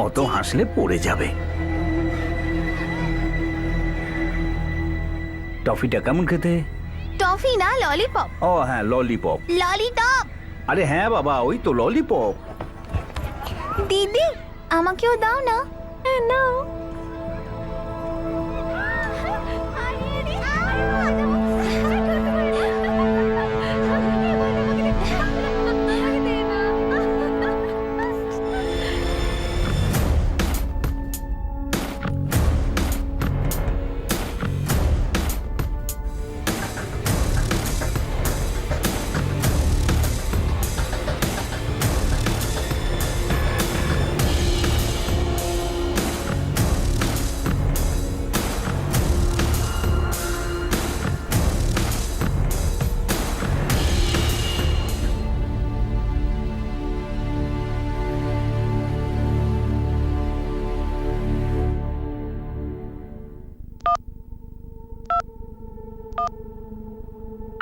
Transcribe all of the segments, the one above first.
অত হাসলে পড়ে যাবে। টফিটা কেমন খেতে? টফি না, ললিপপ। ও হ্যাঁ, ললিপপ। ললিটপ। আরে হ্যাঁ বাবা, ওই তো ললিপপ। দিদি, আমাকেও দাও না। হ্যাঁ, নাও।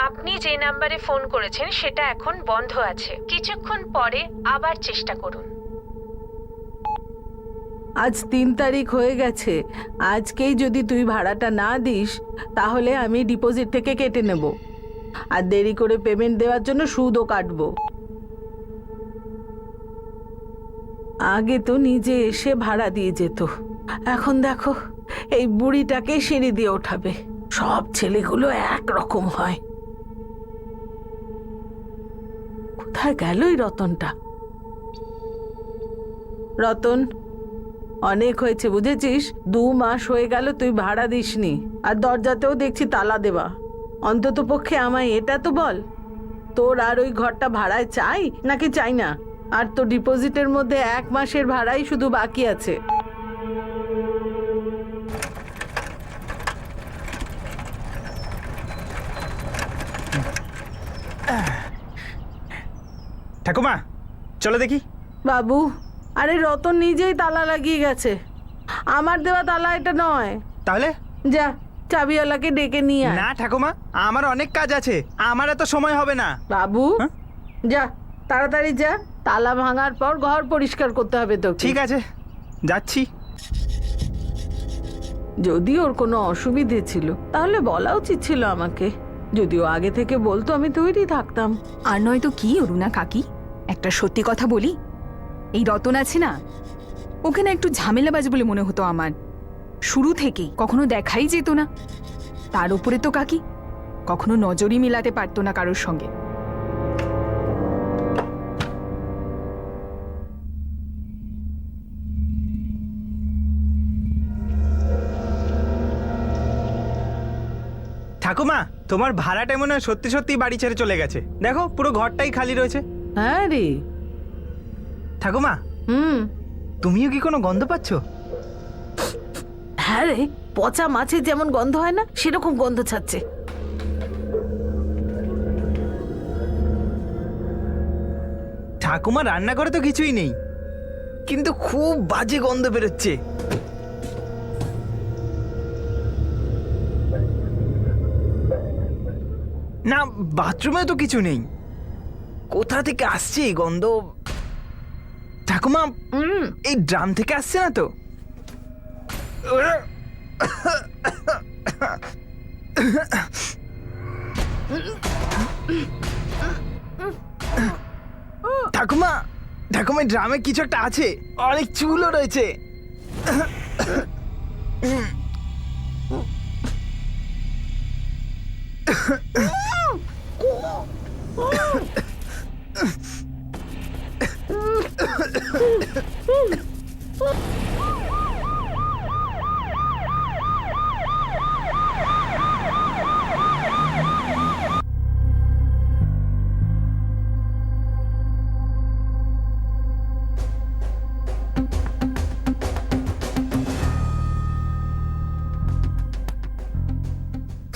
আপনি যে নাম্বারে ফোন করেছেন সেটা এখন বন্ধ আছে, কিছুক্ষণ পরে আবার চেষ্টা করুন। আজ 3 তারিখ হয়ে গেছে। আজকেই যদি তুই ভাড়াটা না দিস তাহলে আমি ডিপোজিট থেকে কেটে নেব, আর দেরি করে পেমেন্ট দেওয়ার জন্য সুদও কাটবো। আগে তো নিজে এসে ভাড়া দিয়ে যেত, এখন দেখো এই বুড়িটাকে সিঁড়ি দিয়ে ওঠাবে। সব ছেলেগুলো একরকম হয়। কোথায় গেল এই রতনটা? রতন, অনেক হয়েছে বুঝেছিস? 2 মাস হয়ে গেল তুই ভাড়া দিসনি, আর দরজাতেও দেখছি তালা দেওয়া। অন্তত পক্ষে আমায় এটা তো বল, তোর আর ওই ঘরটা ভাড়ায় চাই নাকি চাই না? আর তো ডিপোজিটের মধ্যে 1 মাসের ভাড়াই শুধু বাকি আছে। ঠাকুমা চলো দেখি। বাবু, আরে রতন নিজেই তালা লাগিয়ে গেছে, আমার দেওয়া তালা এটা নয়। তাহলে যা চাবিওয়ালাকে ডেকে নিয়ে আয়। না ঠাকুমা, আমার অনেক কাজ আছে, আমার এত সময় হবে না। বাবু, হ্যাঁ? যা তাড়াতাড়ি যা, তালা ভাঙার পর ঘর পরিষ্কার করতে হবে তো। ঠিক আছে, যাচ্ছি। যদি ওর কোনো অসুবিধে ছিল তাহলে বলা উচিত ছিল আমাকে। যদিও আগে থেকে বলতো আমি তৈরি থাকতাম। আর নয় তো কি অরুণা কাকি, একটা সত্যি কথা বলি, এই রতন আছে না, ওকে না একটু ঝামেলাবাজ বলে মনে হতো আমার। শুরু থেকেই কখনো দেখাই যেত না। তার উপরে তো কাকি কখনো নজরই মিলাতে পারতো না কারোর সঙ্গে। ঠাকুমা, তোমার ভাড়াটা মনে হয় সত্যি সত্যি বাড়ি ছেড়ে চলে গেছে। দেখো পুরো ঘরটাই খালি রয়েছে। হ্যাঁ রে। ঠাকুমা, তুমিও কি কোনো গন্ধ পাচ্ছ? হ্যাঁ রে, পচা মাছের যেমন গন্ধ হয় না সেরকম গন্ধ ছাড়ছে। ঠাকুমা রান্নাঘরে তো কিছুই নেই, কিন্তু খুব বাজে গন্ধ বেরোচ্ছে। না, বাথরুমে তো কিছু নেই, কোথা থেকে আসছে এই গন্ধ? ঠাকুমা, এই ড্রাম থেকে আসছে না তো? ঠাকুমা, ঠাকুমা ড্রামে কিছু একটা আছে, অনেক চুলও রয়েছে।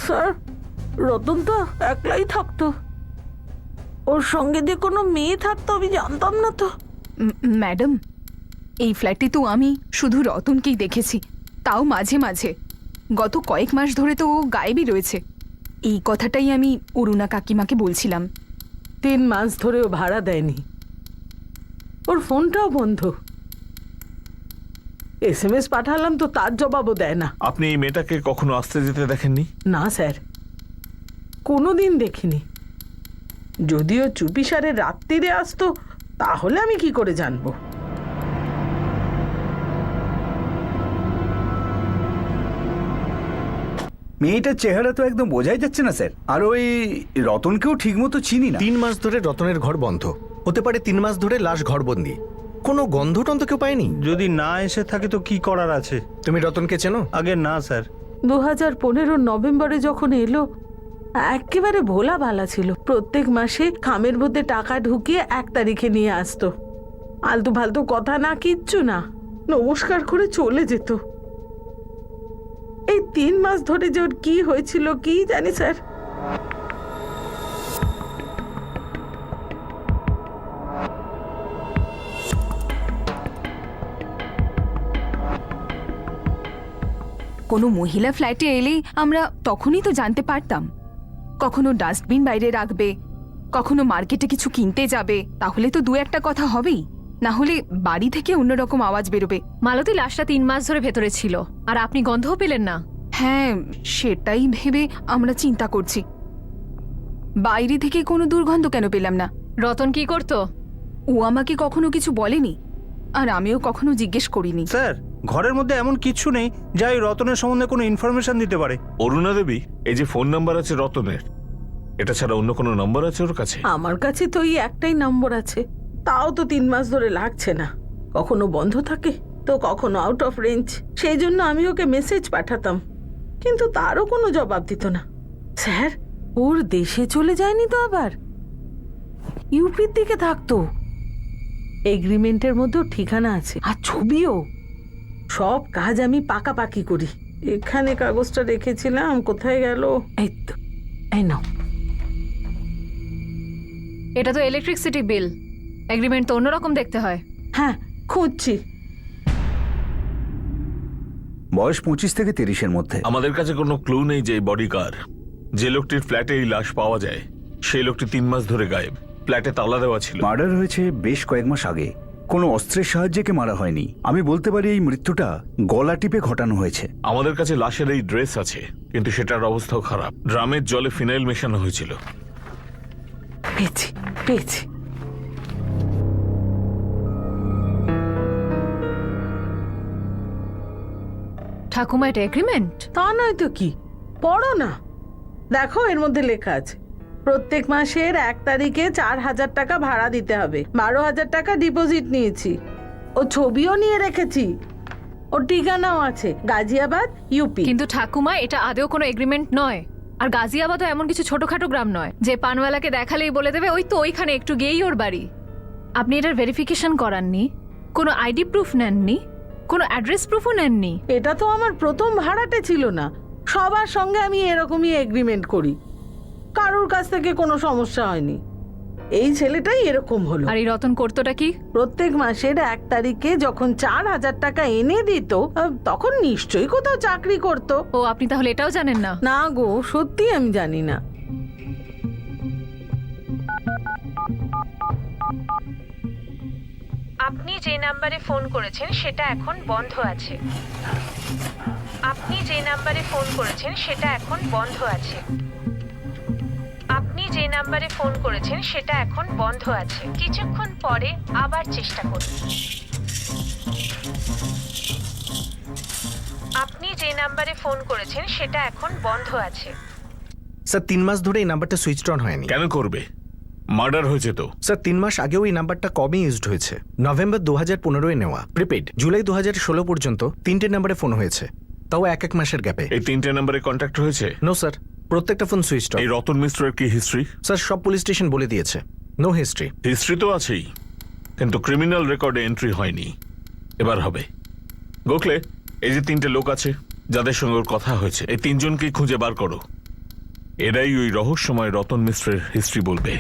স্যার, রতন তো একলাই থাকতো, ওর সঙ্গে যে কোনো মেয়ে থাকতো আমি জানতাম না তো। ম্যাডাম, এই ফ্ল্যাটে তো আমি শুধু রতনকেই দেখেছি, তাও মাঝে মাঝে। গত কয়েক মাস ধরে তো ও গায়েবই রয়েছে। এই কথাটাই আমি অরুণা কাকিমাকে বলছিলাম। 3 মাস ধরে ও ভাড়া দেয়নি, ওর ফোনটাও বন্ধ। SMS পাঠালাম তো তার জবাবও দেয় না। আপনি এই মেয়েটাকে কখনো আসতে যেতে দেখেননি? না স্যার, কোনোদিন দেখিনি। যদিও চুপিসারে রাত্রিরে আসতো তাহলে আমি কি করে জানবো? মেয়েটার চেহারা তো একদম বোঝাই যাচ্ছে না স্যার। আর ওই রতনকেও ঠিক মতো চিনি না। 3 মাস ধরে রতনের ঘর বন্ধ, হতে পারে 3 মাস ধরে লাশ ঘরবন্দি। কোনো গন্ধ টন্ধ কেউ পায়নি? যদি না এসে থাকে তো কি করার আছে? তুমি রতনকে চেনো? আগে না স্যার। 2015 নভেম্বরে যখন এলো একেবারে ভোলা ভালা ছিল। প্রত্যেক মাসে খামের মধ্যে টাকা ঢুকিয়ে 1 তারিখে নিয়ে আসতো। আলতু ফালতু কথা না, কিচ্ছু না, নমস্কার করে চলে যেত। এই 3 মাস ধরে যে ওর কি হয়েছিল কি জানি স্যার। কোনো মহিলা ফ্ল্যাটে এলেই আমরা তখনই তো জানতে পারতাম। কখনো ডাস্টবিন বাইরে রাখবে, কখনো মার্কেটে কিছু কিনতে যাবে, তাহলে তো 2-1টা কথা হবেই। না হলে বাড়ি থেকে অন্যরকম আওয়াজ বেরোবে। মালতী লাশটা 3 মাস ধরে ভেতরে ছিল, আর আপনি গন্ধও পেলেন না? হ্যাঁ, সেটাই ভেবে আমরা চিন্তা করছি। বাইরে থেকে কোনো দুর্গন্ধ কেন পেলাম না? রতন কি করতো? ও আমাকে কখনো কিছু বলেনি, আর আমিও কখনো জিজ্ঞেস করিনি। স্যার, ঘরের মধ্যে এমন কিছু নেই যা এই রতনের সম্বন্ধে কোনো ইনফরমেশন দিতে পারে। অরুণা দেবী, এই যে ফোন নাম্বার আছে রতনের, এটা ছাড়া অন্য কোনো নাম্বার আছে ওর কাছে? আমার কাছে তো এই একটাই নম্বর আছে, তাও তো 3 মাস ধরে লাগছে না। কখনো বন্ধ থাকে তো কখনো আউট অফ রেঞ্জ। সেই জন্য আমি ওকে মেসেজ পাঠাতাম, কিন্তু তারও কোনো জবাব দিত না। স্যার, ওর দেশে চলে যায়নি তো আবার? ইউপির দিকে থাকতো। এগ্রিমেন্টের মধ্যেও ঠিকানা আছে আর ছবিও। সব কাজ আমি পাকাপাকি করি। এখানে কাগজটা রেখেছিলাম, কোথায় গেল? এই তো, এই নাও। এটা তো ইলেকট্রিসিটি বিল, এগ্রিমেন্ট তো অন্যরকম দেখতে হয়। হ্যাঁ, খুঁজছি। বয়স 25 থেকে 30-এর মধ্যে। আমাদের কাছে কোনো ক্লু নেই যে বডি কার। যে লোকটির ফ্ল্যাটে এই লাশ পাওয়া যায় সেই লোকটি 3 মাস ধরে গায়েব। ফ্ল্যাটে তালা দেওয়া ছিল। মার্ডার হয়েছে বেশ কয়েক মাস আগে। কোনো অস্ত্রের সাহায্যে কে মারা হয়নি। আমি বলতে পারি এই মৃত্যুটা গলা টিপে ঘটানো হয়েছে। আমাদের কাছে লাশের এই ড্রেস আছে, কিন্তু সেটার অবস্থাও খারাপ। ড্রামের জলে ফিনাইল মেশানো হয়েছিল। পেয়েছি, পেয়েছি। ঠাকুমা, এটা এগ্রিমেন্ট? তা নয় তো কি, পড়ো না, দেখো এর মধ্যে লেখা আছে প্রত্যেক মাসের 1 তারিখে 4,000 টাকা ভাড়া দিতে হবে। 12,000 টাকা ডিপোজিট নিয়েছি। ও ছবিও নিয়ে রেখেছি, ওর ঠিকানাও আছে, গাজিয়াবাদ, ইউপি। কিন্তু ঠাকুমা, এটা আদেও কোনো এগ্রিমেন্ট নয়। আর গাজিয়াবাদও এমন কিছু ছোটখাটো গ্রাম নয় যে পানওয়ালাকে দেখালেই বলে দেবে ওই তো ওইখানে একটু গিয়েই ওর বাড়ি। আপনি এটার ভেরিফিকেশন করাননি, কোনো আইডি প্রুফ নেননি, কোনো অ্যাড্রেস প্রুফও নেননি। এটা তো আমার প্রথম ভাড়াটে ছিল না। সবার সঙ্গে আমি এরকমই এগ্রিমেন্ট করি, কারোর কাছ থেকে কোনো সমস্যা হয়নি। এই ছেলেটাই এরকম হলো। আর এই রতন করতোটা কি? প্রত্যেক মাসের 1 তারিখে যখন 4,000 টাকা এনে দিত, তখন নিশ্চয়ই কোথাও চাকরি করত। ও, আপনি তাহলে এটাও জানেন না? না গো, সত্যি আমি জানি না। আপনি যে নাম্বারে ফোন করেছেন সেটা এখন বন্ধ আছে। আপনি যে নাম্বারে ফোন করেছেন সেটা এখন বন্ধ আছে। আপনি যে নাম্বারে ফোন করেছেন সেটা এখন বন্ধ আছে। কিছুক্ষণ পরে আবার চেষ্টা করুন। আপনি যে নাম্বারে ফোন করেছেন সেটা এখন বন্ধ আছে। স্যার 3 মাস ধরে এই নাম্বারটা সুইচ অন হয়নি। কেন করবে? মার্ডার হয়েছে তো। স্যার 3 মাস আগেও এই নাম্বারটা কমই ইউজড হয়েছে। নভেম্বর 2015-এ নেওয়া প্রিপেড। জুলাই 2016 পর্যন্ত 3টে নাম্বারে ফোন হয়েছে, তাও 1 মাসের গ্যাপে। এই 3টে নাম্বারে কন্ট্যাক্ট হয়েছে? নো স্যার, প্রত্যেকটা ফোন সুইচ অফ। এই রতন মিশ্রের কি হিস্ট্রি? স্যার সব পুলিশ স্টেশন বলে দিয়েছে, নো হিস্ট্রি। হিস্ট্রি তো আছেই, কিন্তু ক্রিমিনাল রেকর্ডে এন্ট্রি হয়নি। এবার হবে। গোখলে, এই যে 3টে লোক আছে যাদের সঙ্গে ওর কথা হয়েছে, এই 3জনকেই খুঁজে বার করো। এরাই ওই রহস্যময় রতন মিশ্রের হিস্ট্রি বলবে।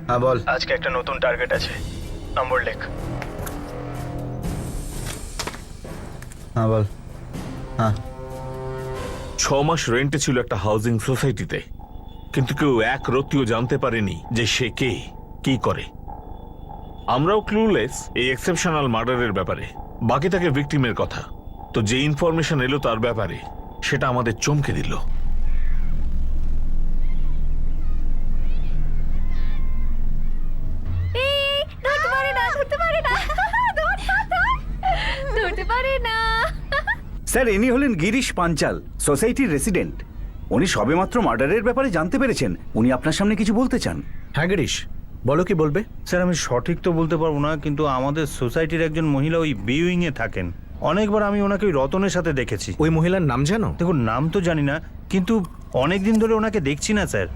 হ্যাঁ বল। আজকে একটা নতুন টার্গেট আছে, নম্বর লেখ। হ্যাঁ বল। হ্যাঁ 6 মাস রেন্টে ছিল একটা হাউজিং সোসাইটিতে, কিন্তু কেউ এক রত্তিও জানতে পারেনি যে সে কে, কি করে। আমরাও ক্লুলেস এই এক্সেপশনাল মার্ডারের ব্যাপারে, বাকি থাকে ভিকটিমের কথা। তো যে ইনফরমেশন এলো তার ব্যাপারে, সেটা আমাদের চমকে দিল। ধরতে পারে না, ধরতে পারে না, ধরতে পারে না। স্যার, ইনি হলেন গিরিশ পাঞ্চাল, সোসাইটির রেসিডেন্ট। উনি সবেমাত্র মার্ডারের ব্যাপারে জানতে পেরেছেন। উনি আপনার সামনে কিছু বলতে চান। হ্যাঁ গিরিশ, বলো কি বলবে। স্যার আমি সঠিক তো বলতে পারবো না, কিন্তু আমাদের সোসাইটির একজন মহিলা ওই বিউইংয়ে থাকেন। অনেকবার আমি ওনাকে ওই রতনের সাথে দেখেছি। ওই মহিলার নাম জানো? দেখুন, নাম তো জানি না, কিন্তু অনেক দিন ধরে ওনাকে দেখছি না স্যার।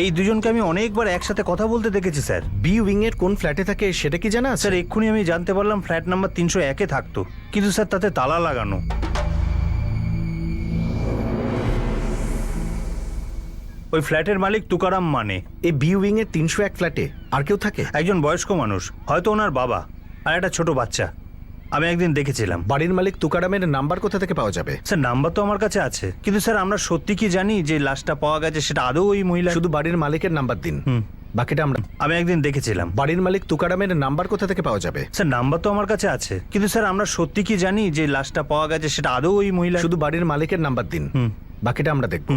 এই দুজনকে আমি অনেকবার একসাথে কথা বলতে দেখেছি স্যার। বি উইং এর কোন ফ্ল্যাটে থাকে সেটা কি জানা আছে? স্যার এক্ষুনি আমি জানতে পারলাম ফ্ল্যাট নাম্বার 301-এ থাকতো, কিন্তু স্যার তাতে তালা লাগানো। ওই ফ্ল্যাটের মালিক তুকারাম মানে। এই বি উইং এর 301 ফ্ল্যাটে আর কেউ থাকে? একজন বয়স্ক মানুষ, হয়তো ওনার বাবা, আর একটা ছোট বাচ্চা। আমি একদিন দেখেছিলাম। বাড়ির মালিক তুকারামের নাম্বার কোথা থেকে পাওয়া যাবে? স্যার নাম্বার তো আমার কাছে আছে, কিন্তু স্যার আমরা সত্যি কি জানি যে লাশটা পাওয়া গেছে সেটা আদৌ ওই মহিলা? শুধু বাড়ির মালিকের নাম্বার দিন, বাকিটা আমরা। আমি একদিন দেখেছিলাম। বাড়ির মালিক তুকারামের নাম্বার কোথা থেকে পাওয়া যাবে? স্যার নাম্বার তো আমার কাছে আছে, কিন্তু স্যার আমরা সত্যি কি জানি যে লাশটা পাওয়া গেছে সেটা আদৌ ওই মহিলা? শুধু বাড়ির মালিকের নাম্বার দিন, বাকিটা আমরা দেখব।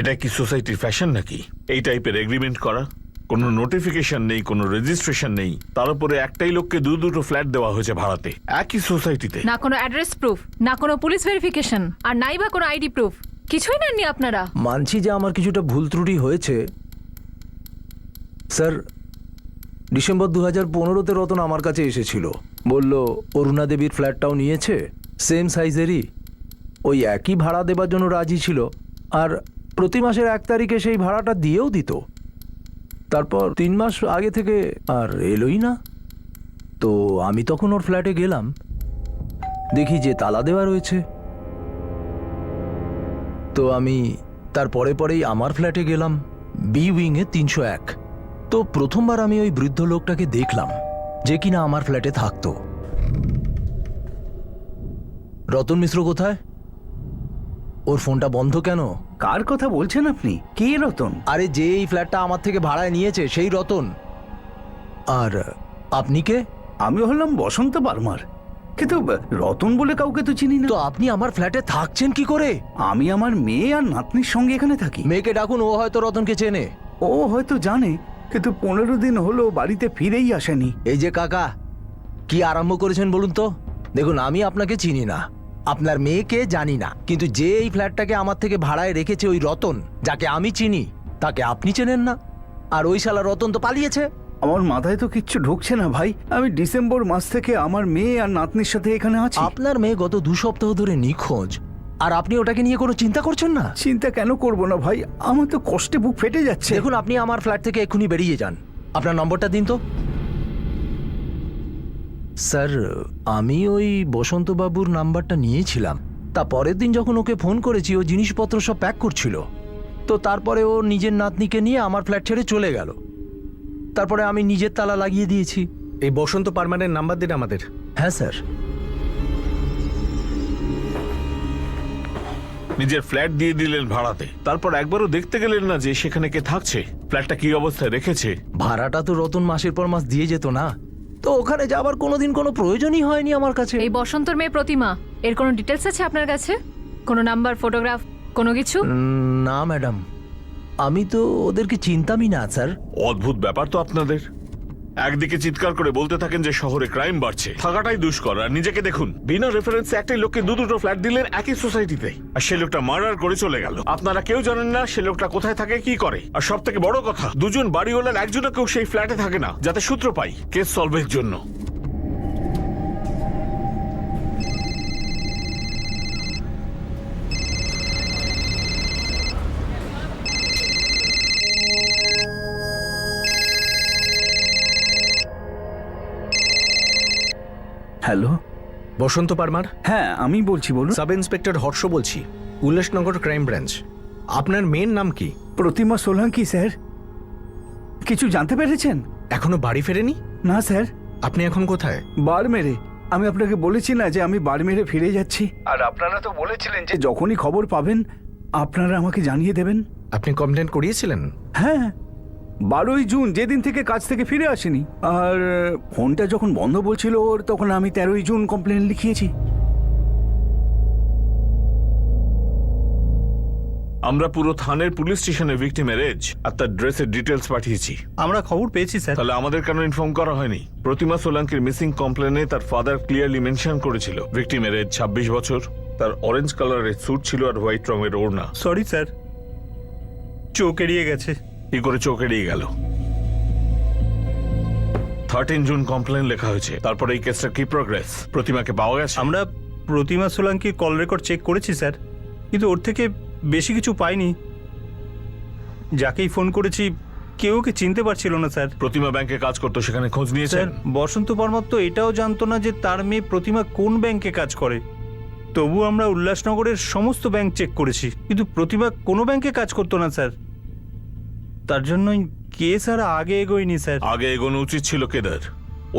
এটা কি সোসাইটির ফ্যাশন নাকি এই টাইপের এগ্রিমেন্ট করা? কোনো নোটিফিকেশন নেই, কোনো রেজিস্ট্রেশন নেই, তার উপরে একটাই লোককে দুটো ফ্ল্যাট দেওয়া হয়েছে ভাড়াতে একই সোসাইটিতে। না কোনো অ্যাড্রেস প্রুফ, না কোনো পুলিশ ভেরিফিকেশন, আর নাই বা কোনো আইডি প্রুফ, কিছুই নেননি আপনারা। মানছি যে আমার কিছুটা ভুল ত্রুটি হয়েছে স্যার। ডিসেম্বর 2015-তে রতন আমার কাছে এসেছিল, বলল অরুণা দেবীর ফ্ল্যাটটাও নিয়েছে, সেম সাইজেরই, ওই একই ভাড়া দেবার জন্য রাজি ছিল, আর প্রতি মাসের 1 তারিখে সেই ভাড়াটা দিয়েও দিত। তারপর 3 মাস আগে থেকে আর এলোই না। তো আমি তখন ওর ফ্ল্যাটে গেলাম, দেখি যে তালা দেওয়া রয়েছে। তো আমি তার পরেই আমার ফ্ল্যাটে গেলাম, বি উইংয়ে 301। তো প্রথমবার আমি ওই বৃদ্ধ লোকটাকে দেখলাম, যে কিনা আমার ফ্ল্যাটে থাকতো। রতন মিশ্র কোথায়? ওর ফোনটা বন্ধ কেন? কার কথা বলছেন আপনি? কে রতন? আরে যে এই ফ্ল্যাটটা আমার থেকে ভাড়ায় নিয়েছে সেই রতন। আর আপনি কে? আমি হলাম বসন্ত পারমার, কিন্তু রতন বলে কাউকে তো চিনি না। তো আপনি আমার ফ্ল্যাটে থাকছেন কি করে? আমি আমার মেয়ে আর নাতনির সঙ্গে এখানে থাকি। মেয়েকে ডাকুন, ও হয়তো রতনকে চেনে। ও হয়তো জানে, কিন্তু 15 দিন হলো বাড়িতে ফিরেই আসেনি। এই যে কাকা, কি আরম্ভ করেছেন বলুন তো? দেখুন, আমি আপনাকে চিনি না, আপনার মেয়েকে জানি না, কিন্তু যে এই ফ্ল্যাটটাকে আমার থেকে ভাড়ায় রেখেছে ওই রতন, যাকে আমি চিনি, তাকে আপনি চেনেন না। আর ওই শালা রতন তো পালিয়েছে। আমার মাথায় তো কিচ্ছু ঢুকছে না ভাই। আমি ডিসেম্বর মাস থেকে আমার মেয়ে আর নাতনির সাথে এখানে আছি। আপনার মেয়ে গত 2 সপ্তাহ ধরে নিখোঁজ, আর আপনি ওটাকে নিয়ে কোনো চিন্তা করছেন না? চিন্তা কেন করব না ভাই, আমার তো কষ্টে বুক ফেটে যাচ্ছে। দেখুন, আপনি আমার ফ্ল্যাট থেকে এক্ষুনি বেরিয়ে যান। আপনার নম্বরটা দিন তো। স্যার, আমি ওই বসন্তবাবুর নাম্বারটা নিয়েছিলাম। তা পরের দিন যখন ওকে ফোন করেছি, ও জিনিসপত্র সব প্যাক করছিল। তো তারপরে ও নিজের নাতনিকে নিয়ে আমার ফ্ল্যাট ছেড়ে চলে গেল। তারপরে আমি নিজের তালা লাগিয়ে দিয়েছি। এই বসন্ত পারমানের নাম্বার দিন আমাদের। হ্যাঁ স্যার। নিজের ফ্ল্যাট দিয়ে দিলেন ভাড়াতে, তারপর একবারও দেখতে গেলেন না যে সেখানে কে থাকছে, ফ্ল্যাটটা কি অবস্থায় রেখেছে। ভাড়াটা তো রতন মাসের পর মাস দিয়ে যেত না, তো ওখানে যাবার কোনোদিন কোনো প্রয়োজনই হয়নি আমার কাছে। এই বসন্তর মেয়ে প্রতিমা, এর কোনো ডিটেলস আছে আপনার কাছে? কোনো নাম্বার, ফটোগ্রাফ, কোনো কিছু? না ম্যাডাম, আমি তো ওদেরকে চিনতামই না স্যার। অদ্ভুত ব্যাপার তো আপনাদের। একদিকে চিৎকার করে বলতে থাকেন যে শহরে ক্রাইম বাড়ছে, থাকাটাই দুষ্কর, আর নিজেকে দেখুন বিনা রেফারেন্সে একটাই লোককে দুটো ফ্ল্যাট দিলেন একই সোসাইটিতে, আর সে লোকটা মার্ডার করে চলে গেল। আপনারা কেউ জানেন না সে লোকটা কোথায় থাকে, কি করে। আর সব থেকে বড় কথা, দুজন বাড়িওয়ালার একজনও কেউ সেই ফ্ল্যাটে থাকে না, যাতে সূত্র পাই কেস সলভের জন্য। হ্যালো, বসন্ত পারমার, হ্যাঁ আমি বলছি, বলুন। সাব ইন্সপেক্টর হর্ষ বলছি, উল্লাসনগর ক্রাইম ব্রাঞ্চ। আপনার মেয়ের নাম কি? প্রতিমা সোলাঙ্কি স্যার। কিছু জানতে পেরেছেন? এখনো বাড়ি ফেরেনি? না স্যার। আপনি এখন কোথায়? বাড়মেরে। আমি আপনাকে বলেছি না যে আমি বাড়মেরে ফিরে যাচ্ছি, আর আপনারা তো বলেছিলেন যে যখনই খবর পাবেন আপনারা আমাকে জানিয়ে দেবেন। আপনি কমপ্লেন করিয়েছিলেন? হ্যাঁ, 12ই জুন, যেদিন থেকে কাজ থেকে ফিরে আসেনি। আর ফোনটা যখন বন্ধ বলছিল ওর, তখন আমি 13ই জুন কমপ্লেন লিখিয়েছি। আমরা পুরো থানের পুলিশ স্টেশনে ভিকটিমের এজ আর তার ড্রেসের ডিটেলস পাঠিয়েছি। আমরা খবর পেয়েছি স্যার। তাহলে আমাদের কেন ইনফর্ম করা হয়নি? প্রতিমা সোলাঙ্কির মিসিং কমপ্লেনে তার ফাদার ক্লিয়ারলি মেনশন করেছিল ভিকটিমের এজ 26 বছর, তার অরেঞ্জ কালারের স্যুট ছিল আর হোয়াইট রঙের ওড়না। সরি স্যার, চোখ এড়িয়ে গেছে। কি করে চোখ এড়িয়ে গেল? 13 জুন কমপ্লেন লেখা হয়েছে। তারপরে এই কেসটার কি প্রোগ্রেস? প্রতিমাকে পাওয়া গেছে? আমরা প্রতিমা সোলাঙ্কির কল রেকর্ড চেক করেছি স্যার, কিন্তু ওর থেকে বেশি কিছু পাইনি। যাকেই ফোন করেছি কেউ ওকে চিনতে পারছিল না স্যার। প্রতিমা ব্যাংকে কাজ করতো, সেখানে খোঁজ নিয়েছেন? স্যার, বসন্ত পারমার তো এটাও জানতো না যে তার মেয়ে প্রতিমা কোন ব্যাংকে কাজ করে। তবু আমরা উল্লাসনগরের সমস্ত ব্যাংক চেক করেছি, কিন্তু প্রতিমা কোনো ব্যাংকে কাজ করতো না স্যার। তার জন্যই কেস আর আগে এগোয়নি স্যার। আগে এগোনো উচিত ছিল কেদার।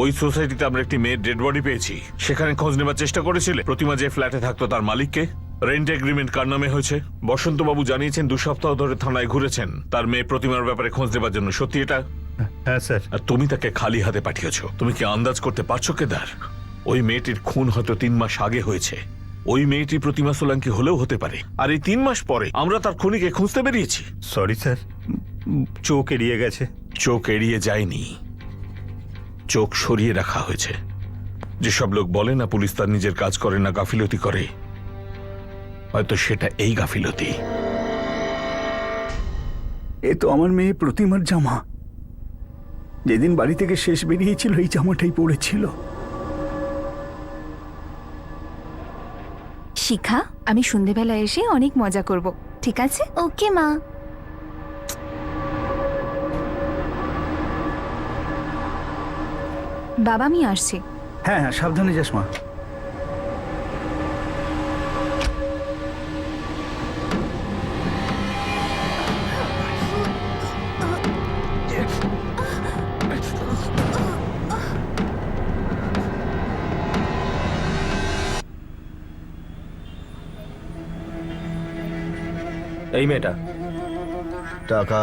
ওই সোসাইটিতে আমরা একটি মেয়ের ডেড বডি পেয়েছি, সেখানে খোঁজ নেবার চেষ্টা করেছিলে? প্রতিমা যে ফ্ল্যাটে থাকতো তার মালিককে? রেন্ট এগ্রিমেন্ট কার নামে হয়েছে? বসন্তবাবু জানিয়েছেন 2 সপ্তাহ ধরে থানায় ঘুরেছেন তার মেয়ে প্রতিমার ব্যাপারে খোঁজ নেবার জন্য। সত্যি এটা? হ্যাঁ স্যার। আর তুমি তাকে খালি হাতে পাঠিয়েছো। তুমি কি আন্দাজ করতে পারছো কেদার, ওই মেয়েটির খুন হয়তো 3 মাস আগে হয়েছে। ওই মেয়েটি প্রতিমা সোলাঙ্কি হলেও হতে পারে, আর এই 3 মাস পরে আমরা তার খুনিকে খুঁজতে বেরিয়েছি। সরি স্যার, চোখ এড়িয়ে গেছে। চোখ এড়িয়ে যায়নি, চোখ সরিয়ে রাখা হয়েছে। যেসব লোক বলে না পুলিশ তার নিজের কাজ করে না, গাফিলতি করে, হয়তো সেটা এই গাফিলতি। এ তো আমার মেয়ে প্রতিমার জামা। যেদিন বাড়ি থেকে শেষ বেরিয়েছিল এই জামাটাই পড়েছিল। শিখা, আমি সন্ধেবেলা এসে অনেক মজা করব, ঠিক আছে? ওকে মা। বাবা, আমি আসছি। হ্যাঁ হ্যাঁ, সাবধানে যাস মা। এই মেয়েটা টাকা।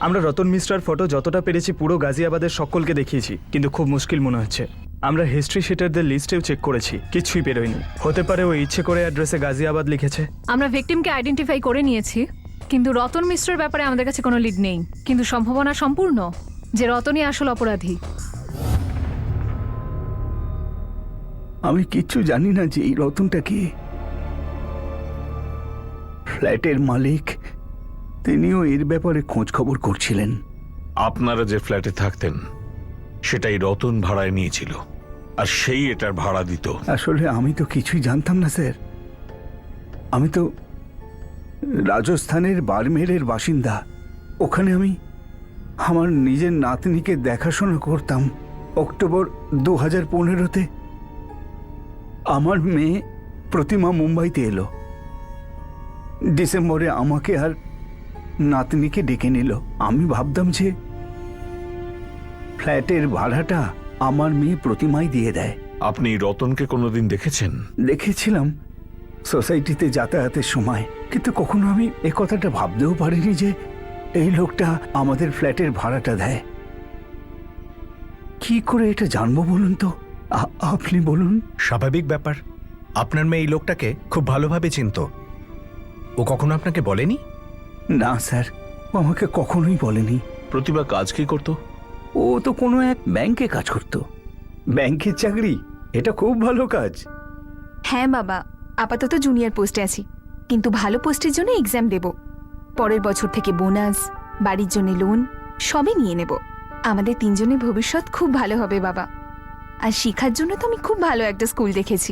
আমরা রতন মিশ্রার ফটো যতটা পেরেছি পুরো গাজিয়াবাদের সকলকে দেখিয়েছি, কিন্তু খুব মুশকিল মনে হচ্ছে। আমরা হিস্ট্রি শিটারদের লিস্টেও চেক করেছি, কিছুই বেরোয়নি। হতে পারে ও ইচ্ছে করে অ্যাড্রেসে গাজিয়াবাদ লিখেছে। আমরা ভিকটিমকে আইডেন্টিফাই করে নিয়েছি, কিন্তু রতন মিশ্রের ব্যাপারে আমাদের কাছে কোনো লিড নেই। কিন্তু সম্ভাবনা সম্পূর্ণ যে রতনই আসল অপরাধী। আমি কিচ্ছু জানি না যে এই রতনটা কি। ফ্ল্যাটের মালিক তিনিও এর ব্যাপারে খোঁজ খবর করছিলেন। আপনারা যে ফ্ল্যাটে থাকতেন সেটাই রতন ভাড়ায় নিয়েছিল, আর সেই এটার ভাড়া দিত। আসলে আমি তো কিছুই জানতাম না স্যার। আমি তো রাজস্থানের বাড়মেরের বাসিন্দা। ওখানে আমি আমার নিজের নাতনিকে দেখাশোনা করতাম। অক্টোবর 2015-তে আমার মেয়ে প্রতিমা মুম্বাইতে এলো। ডিসেম্বরে আমাকে আর নাতনিকে ডেকে নিল। আমি ভাবতাম যে ফ্ল্যাটের ভাড়াটা আমার মেয়ে প্রতিমাই দিয়ে দেয়। আপনি রতনকে কোনোদিন দেখেছেন? দেখেছিলাম সোসাইটিতে যাতায়াতের সময়, কিন্তু কখনো আমি এ কথাটা ভাবতেও পারিনি যে এই লোকটা আমাদের ফ্ল্যাটের ভাড়াটা দেয়। কি করে এটা জানবো বলুন তো? আপনি বলুন। স্বাভাবিক ব্যাপার। আপনার মেয়ে এই লোকটাকে খুব ভালোভাবে চিনতো। ও কখনো আপনাকে বলেনি? না স্যার, ও আমাকে কখনোই বলেনি। প্রতিভা কাজ কি করতো? ও তো কোনো এক ব্যাংকে কাজ করত। ব্যাংকের চাকরি, এটা খুব ভালো কাজ। হ্যাঁ বাবা, আপাতত জুনিয়র পোস্টে আছি, কিন্তু ভালো পোস্টের জন্য এক্সাম দেব। পরের বছর থেকে বোনাস, বাড়ির জন্য লোন সবই নিয়ে নেব। আমাদের 3 জনের ভবিষ্যৎ খুব ভালো হবে বাবা। আর শিক্ষার জন্য তো আমি খুব ভালো একটা স্কুল দেখেছি।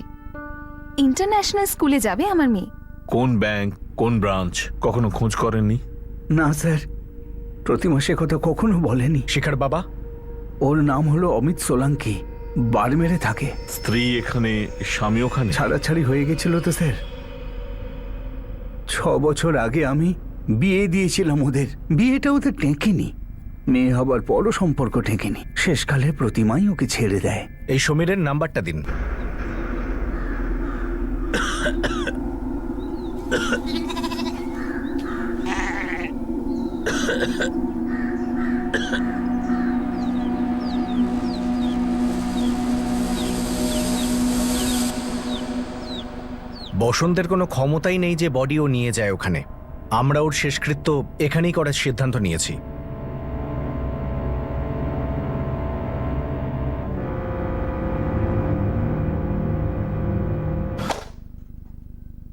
ইন্টারন্যাশনাল স্কুলে যাবে আমার মেয়ে। কোন ব্যাংক, কোন ব্রাঞ্চ কখনো খোঁজ করেননি? না স্যার, প্রতিমা সে কথা কখনো বলেনি। শিখার বাবা? ওর নাম হলো অমিত সোলাঙ্কি, বারমেরে থাকে। স্ত্রী এখানে, স্বামী ওখানে? ছাড়াছাড়ি হয়ে গেছিল তো স্যার। 6 বছর আগে আমি বিয়ে দিয়েছিলাম ওদের। বিয়েটা ওদের টেকেনি, মেয়ে হবার পরও সম্পর্ক টেকেনি। শেষকালে প্রতিমাই ওকে ছেড়ে দেয়। এই সমীরের নাম্বারটা দিন। বসন্তের কোনো ক্ষমতাই নেই যে বডি ও নিয়ে যায় ওখানে। আমরা ওর শেষকৃত্য এখানেই করার সিদ্ধান্ত নিয়েছি।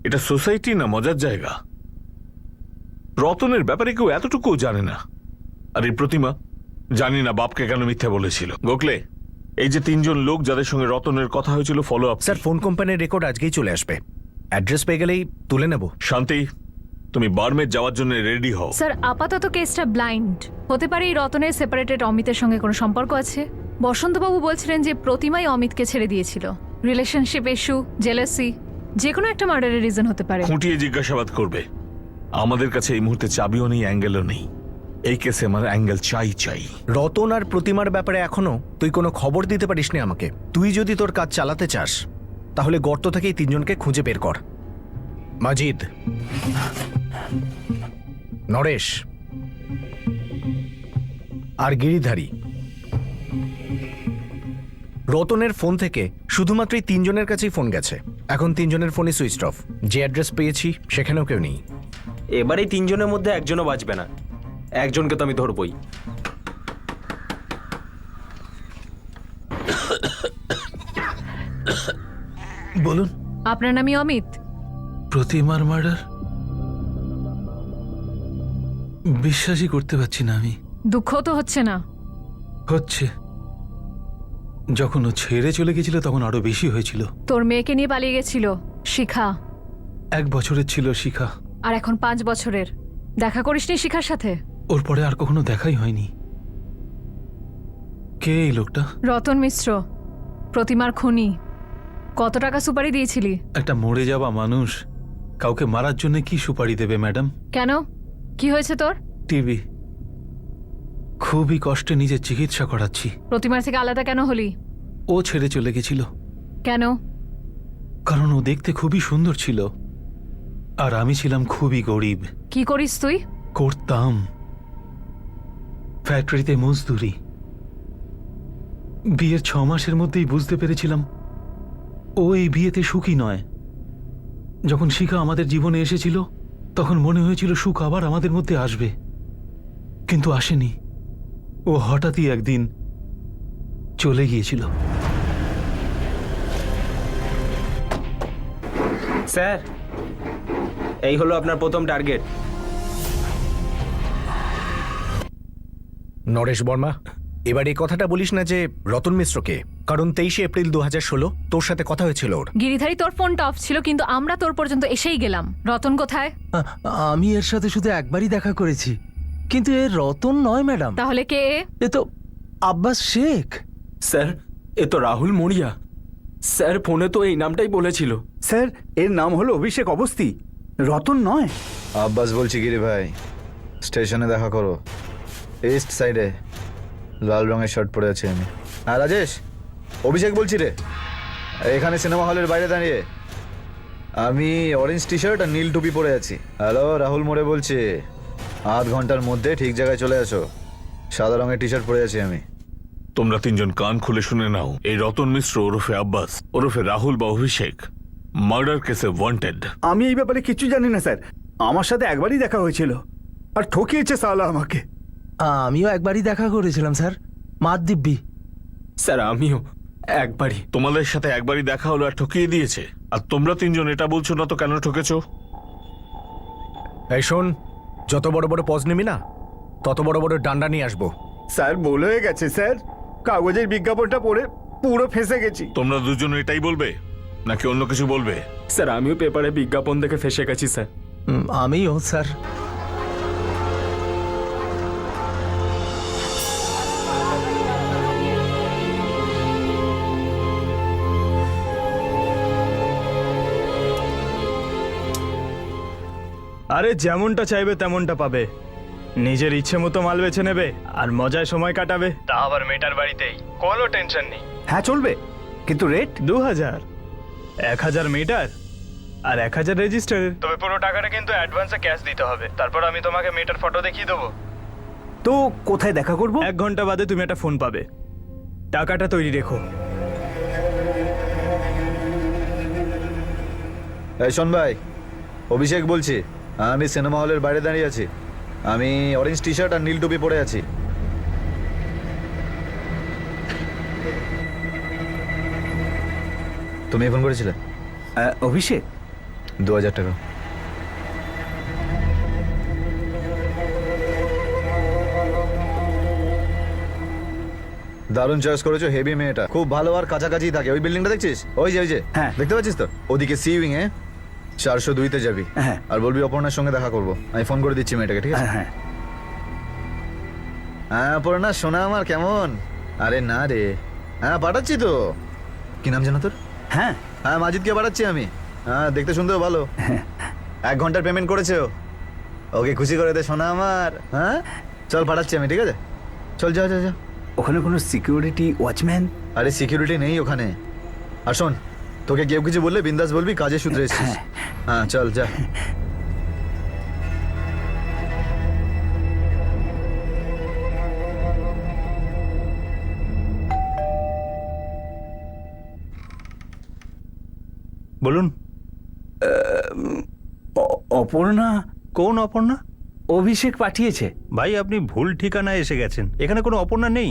এটা সোসাইটি না মজার জায়গা? রতনের ব্যাপারে কেউ এতটুকুও জানে না। আর এই প্রতিমা, জানি না বাপকে কেন মিথ্যে বলেছিল। গোখলে, এই যে 3 জন লোক যাদের সঙ্গে রতনের কথা হয়েছিল, ফলো আপ। স্যার, ফোন কোম্পানির রেকর্ড আজকেই চলে আসবে। অ্যাড্রেস পেয়ে গেলেই তুলে নেব। শান্তি, তুমি বার্মের যাওয়ার জন্য রেডি হও। স্যার আপাতত কেসটা ব্লাইন্ড। হতে পারে এই রতনের সেপারেটেড অমিতের সঙ্গে কোনো সম্পর্ক আছে। বসন্তবাবু বলছিলেন যে প্রতিমাই অমিতকে ছেড়ে দিয়েছিল। রিলেশনশিপ ইস্যু, জেলাসি, যে কোনো একটা মার্ডারের রিজন হতে পারে। খুঁটিয়ে জিজ্ঞাসাবাদ করবে। আমাদের কাছে এই মুহূর্তে চাবিও নেই, অ্যাঙ্গেলও নেই। এই কেসে আমার অ্যাঙ্গেল চাই। রতন আর প্রতিমার ব্যাপারে এখনো তুই কোনো খবর দিতে পারিস নি আমাকে। তুই যদি তোর কাজ চালাতে চাস তাহলে গর্ত থেকে এই 3 জনকে খুঁজে বের কর। মাজিদ, নরেশ আর গিরিধারী। রতনের ফোন থেকে শুধুমাত্র এই 3 জনের কাছেই ফোন গেছে। এখন 3 জনের ফোনই সুইচ অফ। যে অ্যাড্রেস পেয়েছি সেখানেও কেউ নেই। এবার এই 3 জনের মধ্যে একজনও বাঁচবে না। একজনকে তো আমি ধরবই। বলুন। আপনার নামই অমিত? প্রতিমার মার্ডার? বিশ্বাসই করতে পারছি না আমি। দুঃখ তো হচ্ছে না? হচ্ছে। যখন ও ছেড়ে চলে গেছিল তখন আরো বেশি হয়েছিল। তোর মেয়েকে নিয়ে পালিয়ে গেছিল শিখা। 1 বছরের ছিল শিখা। আর এখন 5 বছরের। দেখা করিসনি শিখার সাথে? ওর পরে আর কখনো দেখাই হয়নি। কে এই লোকটা? রতন মিশ্র, প্রতিমার খুনি। কত টাকা সুপারি দিয়েছিলি? একটা মরে যাওয়া মানুষ কাউকে মারার জন্য কি সুপারি দেবে ম্যাডাম? কেন, কি হয়েছে তোর? টিবি। খুবই কষ্টে নিজের চিকিৎসা করাচ্ছি। প্রতিমার থেকে আলাদা কেন হলি? ও ছেড়ে চলে গেছিল। কেন? কারণ ও দেখতে খুবই সুন্দর ছিল আর আমি ছিলাম খুবই গরিব। কি করিস তুই? করতাম ফ্যাক্টরিতে মজদুরি। বিয়ের 6 মাসের মধ্যেই বুঝতে পেরেছিলাম ও এই বিয়েতে সুখী নয়। যখন শিখা আমাদের জীবনে এসেছিল তখন মনে হয়েছিল সুখ আবার আমাদের মধ্যে আসবে, কিন্তু আসেনি। ও হঠাৎই একদিন চলে গিয়েছিল। স্যার, এই হলো আপনার প্রথম টার্গেট। নরেশ বর্মা, এবার এই কথাটা বলিস না যে রতন মিশ্রকে, কারণ 23 এপ্রিল 2016 তোর সাথে কথা হয়েছিল ওর। গিরিধারী, তোর ফোনটা অফ ছিল কিন্তু আমরা তোর পর্যন্ত এসেই গেলাম। রতন কোথায়? আমি এর সাথে শুধু একবারই দেখা করেছি, কিন্তু এর রতন নয় ম্যাডাম। তাহলে কে? এ তো আব্বাস শেখ। স্যার, এ তো রাহুল মরিয়া। স্যার, ফোনে তো এই নামটাই বলেছিল। স্যার, এর নাম হলো অভিষেক অবস্থি, রতন নয়। আব্বাস বলছি গিরি ভাই, স্টেশনে দেখা করো, ইস্ট সাইডে। লাল রঙের শার্ট পরে আছি আমি। হ্যাঁ রাজেশ, অভিষেক বলছি রে, এখানে সিনেমা হলের বাইরে দাঁড়িয়ে। আমি অরেঞ্জ টি শার্ট আর নীল টুপি পরে আছি। হ্যালো, রাহুল মোড়ে বলছি, 8 ঘন্টার মধ্যে ঠিক জায়গায় চলে আসো। সাদা রঙের টি শার্ট পরে আছি আমি। তোমরা 3 জন কান খুলে শুনে নাও, এই রতন মিশ্র ওরফে আব্বাস ওরফে রাহুল বা অভিষেক মার্ডার কেসে ওয়ান্টেড। আমি এই ব্যাপারে কিছু জানি না স্যার। আমার সাথে একবারই দেখা হয়েছিল আর ঠকিয়েছে সালা আমাকে। আমিও একবারই দেখা করেছিলাম স্যার, মাত দিব্যি। স্যার, আমিও একবারই। তোমাদের সাথে একবারই দেখা হলো আর ঠকিয়ে দিয়েছে। আর তোমরা 3 জন এটা বলছো না তো কেন ঠকেছো? এই শোন, যত বড় বড় পজ নিবি না তত বড় বড় ডান্ডা নিয়ে আসবো। স্যার, বলে হয়ে গেছে স্যার, কাগজের বিজ্ঞাপনটা পড়ে পুরো ফেঁসে গেছি। তোমরা 2 জন এটাই বলবে নাকি অন্য কিছু বলবে? স্যার, আমিও পেপারে বিজ্ঞাপন দেখে ফেসে গেছি স্যার। আমিও স্যার। আরে যেমনটা চাইবে তেমনটা পাবে। নিজের ইচ্ছে মতো মাল বেছে নেবে আর মজায় সময় কাটাবে, তা আবার মেটার বাড়িতেই। কোনো টেনশন নেই। হ্যাঁ চলবে, কিন্তু রেট 2000, 1000 মিটার আর 1000 রেজিস্টারের। তবে পুরো টাকাটা কিন্তু অ্যাডভান্সে ক্যাশ দিতে হবে, তারপর আমি তোমাকে মিটার ফটো দেখিয়ে দেবো। তো কোথায় দেখা করব? 1 ঘন্টা বাদে তুমি একটা ফোন পাবে। টাকাটা তৈরি রেখো। এই শোন ভাই, অভিষেক বলছি। আমি সিনেমা হলের বাইরে দাঁড়িয়ে আছি। আমি অরেঞ্জ টি শার্ট আর নীল টুপি পরে আছি। তুমি ফোন করেছিলে? অভিষেক, 2000 টাকা। দারুণ চয়েস করেছো, হেভি মেয়েটা, খুব ভালো আর কাছাকাছি থাকে। ওই বিল্ডিংটা দেখছিস? ওই যে হ্যাঁ। দেখতে পাচ্ছিস তো? ওদিকে সি উইং এ 402-তে যাবি। হ্যাঁ। আর বলবি অপর্ণার সঙ্গে দেখা করবো। আমি ফোন করে দিচ্ছি মেয়েটাকে, ঠিক আছে? হ্যাঁ। হ্যাঁ অপর্ণা, শোনা আমার কেমন? আরে না রে, হ্যাঁ পাঠাচ্ছি তো। কি নাম জানো তোর? হ্যাঁ হ্যাঁ মাজিদকে পাঠাচ্ছি আমি। হ্যাঁ দেখতে শুনতেও ভালো। 1 ঘন্টার পেমেন্ট করেছে ও। ওকে খুশি করে দে শোনা আমার। হ্যাঁ চল পাঠাচ্ছি আমি, ঠিক আছে? চল যা যা যা। ওখানে কোনো সিকিউরিটি ওয়াচম্যান? আরে সিকিউরিটি নেই ওখানে। আর শোন, তোকে কেউ কিছু বললে বিন্দাস বলবি, কাজে সূত্রে এসেছিস। হ্যাঁ চল যা। বলুন। অপর্ণা? কোন অপর্ণা? অভিষেক পাঠিয়েছে। ভাই আপনি ভুল ঠিকানায় এসে গেছেন, এখানে কোনো অপর্ণা নেই।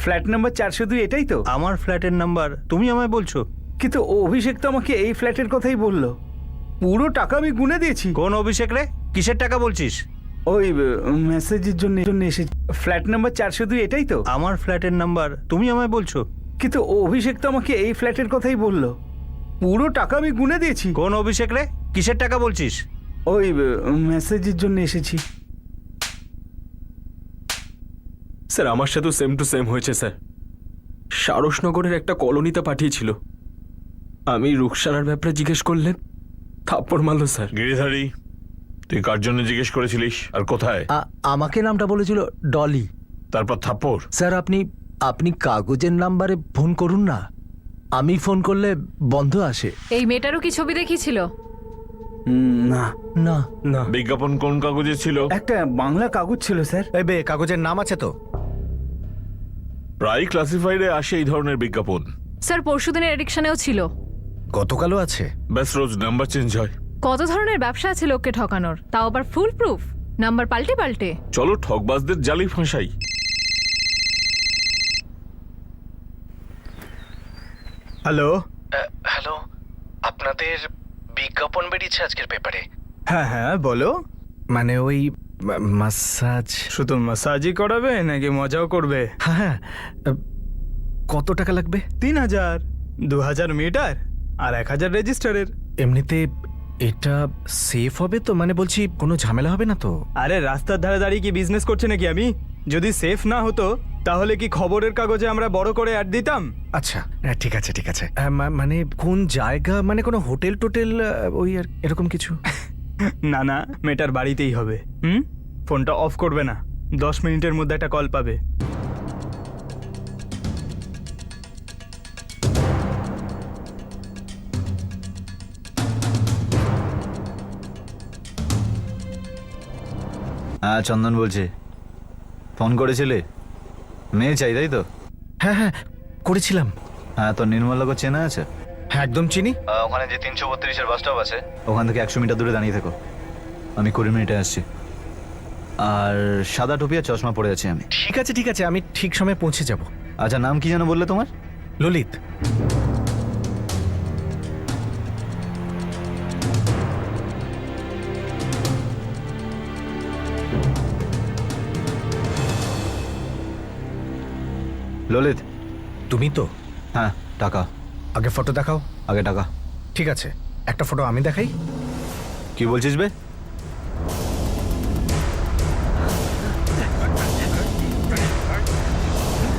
ফ্ল্যাট নাম্বার 402, এটাই তো? আমার ফ্ল্যাটের নাম্বার তুমি আমায় বলছো? কিন্তু অভিষেক তো আমাকে এই ফ্ল্যাটের কথাই বললো। পুরো টাকা আমি গুনে দিয়েছি। কোন অভিষেক রে? কিসের টাকা বলছিস? ওই মেসেজের জন্য এসেছি। ফ্ল্যাট নাম্বার 402, এটাই তো? আমার ফ্ল্যাটের নাম্বার তুমি আমায় বলছো? কিন্তু অভিষেক তো আমাকে এই ফ্ল্যাটের কথাই বললো। পুরো টাকা আমি গুনে দিয়েছি। কোন অভিষেক রে? কিসের টাকা বলছিস? ওই মেসেজের জন্য এসেছি। স্যার আমার সাথে সেম টু সেম হয়েছে স্যার। সারসনগরের একটা কলোনিতে পাঠিয়েছিল। আমি রুকসানার ব্যাপারে জিজ্ঞেস করলে থাপ্পড় মারলো স্যার। গিরিধারী, তুই কার জন্য জিজ্ঞেস করেছিলিস আর কোথায়? আমাকে নামটা বলেছিল ডলি। তারপর থাপ্পড়? স্যার আপনি কাগজের নাম্বারে ফোন করুন না, আমি ফোন করলে বন্ধ আসে। এই মেয়েটারও কি ছবি দেখিয়েছিল? না না না বিজ্ঞাপন কোন কাগজে ছিল? একটা বাংলা কাগজ ছিল স্যার। এই বে, কাগজের নাম আছে তো? প্রায় ক্লাসিফাইডে আসে এই ধরনের বিজ্ঞাপন। স্যার পরশুদিনের এডিকশনেও ছিল। গতকালও আছে। ব্যাস রোজ নাম্বার চেঞ্জ হয়। কত ধরনের ব্যবসা আছে লোককে ঠকানোর, তাও আবার ফুল প্রুফ, নাম্বার পাল্টে পাল্টে। চলো ঠকবাজদের জালি ফাঁসাই। হ্যালো। হ্যালো, আপনাদের বিজ্ঞাপন বেরিয়েছে আজকের পেপারে। হ্যাঁ হ্যাঁ বলো। মানে ওই মাসাজ। শুধু মাসাজই করাবে নাকি মজাও করবে? হ্যাঁ হ্যাঁ। কত টাকা লাগবে? 3000, 2000 মিটার আর 1000 রেজিস্টারের। এমনিতে এটা সেফ হবে তো? মানে বলছি কোনো ঝামেলা হবে না তো? আরে রাস্তার ধারে দাঁড়িয়ে কি বিজনেস করছে নাকি আমি? যদি সেফ না হতো তাহলে কি খবরের কাগজে আমরা বড় করে অ্যাড দিতাম? আচ্ছা ঠিক আছে ঠিক আছে। মানে কোন জায়গা, মানে কোনো হোটেল টোটেল ওই আর এরকম কিছু? না না, মেটার বাড়িতেই হবে। ফোনটা অফ করবে না, 10 মিনিটের মধ্যে একটা কল পাবে। হ্যাঁ চন্দন বলছি। ফোন করেছিলে? মেয়ে চাই তাই তো? হ্যাঁ হ্যাঁ করেছিলাম। হ্যাঁ তোর নির্মলকে চেনা আছে? হ্যাঁ একদম চিনি। ওখানে যে 332-এর বাস স্টপ আছে ওখান থেকে 100 মিটার দূরে দাঁড়িয়ে থেকো। আমি 20 মিনিটে আসছি। আর সাদা টুপি আর চশমা পরে আছি আমি। ঠিক আছে, আমি ঠিক সময় পৌঁছে যাব। আচ্ছা নাম কি যেন বললে তোমার? ললিত। ললিত তুমি তো? হ্যাঁ। টাকা আগে ফটো দেখাও। আগে টাকা। ঠিক আছে, একটা ফটো আমি দেখাই। কি বলছিস বে?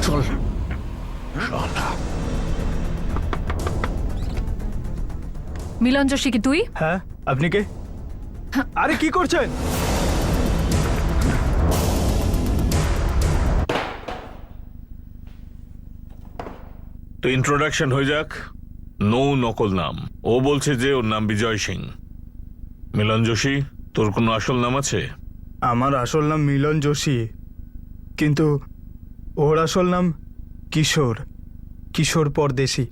চল। মিলন যোশী কি তুই? হ্যাঁ, আপনি কে? আরে কি করছেন? তো ইন্ট্রোডাকশন হয়ে যাক। নো নকল নাম। ও বলছে যে ওর নাম বিজয় সিং। মিলন যোশী, তোর কোনো আসল নাম আছে? আমার আসল নাম মিলন যোশী, কিন্তু ওর আসল নাম কিশোর, কিশোর পরদেশি।